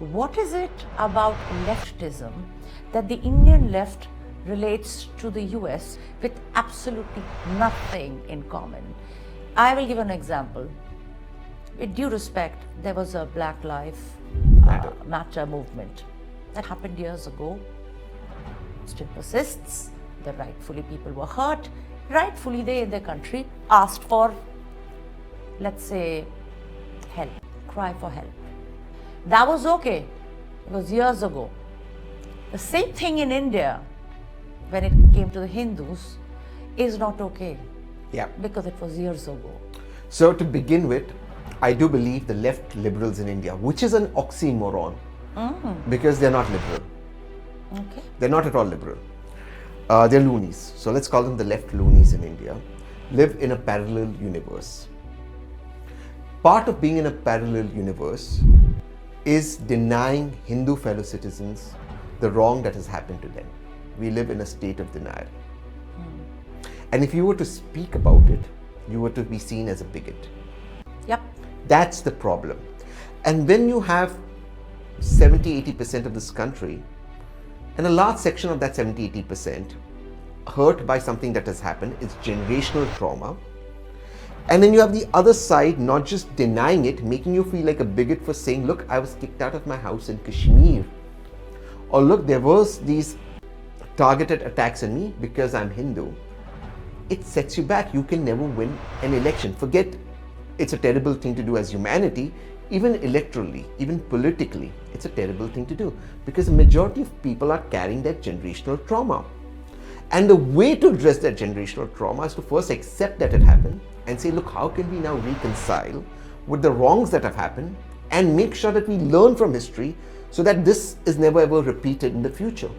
What is it about leftism that the Indian left relates to the US with absolutely nothing in common? I will give an example. With due respect, there was a Black Lives Matter movement that happened years ago. Still persists. That rightfully people were hurt. Rightfully they in their country asked for, let's say, help, cry for help. That was okay. It was years ago. The same thing in India, when it came to the Hindus, is not okay. Yeah. Because it was years ago. So to begin with, I do believe the left liberals in India, which is an oxymoron, because they're not liberal. Okay. They're not at all liberal. They're loonies. So let's call them the left loonies in India, live in a parallel universe. Part of being in a parallel universe is denying Hindu fellow citizens the wrong that has happened to them. We live in a state of denial. And if you were to speak about it, you were to be seen as a bigot. Yep. That's the problem. And when you have 70-80% of this country, and a large section of that 70-80% hurt by something that has happened, it's generational trauma. And then you have the other side not just denying it, making you feel like a bigot for saying, look, I was kicked out of my house in Kashmir. Or look, there was these targeted attacks on me because I'm Hindu. It sets you back. You can never win an election. Forget it's a terrible thing to do as humanity. Even electorally, even politically, it's a terrible thing to do because the majority of people are carrying that generational trauma. And the way to address that generational trauma is to first accept that it happened and say, look, how can we now reconcile with the wrongs that have happened and make sure that we learn from history so that this is never ever repeated in the future.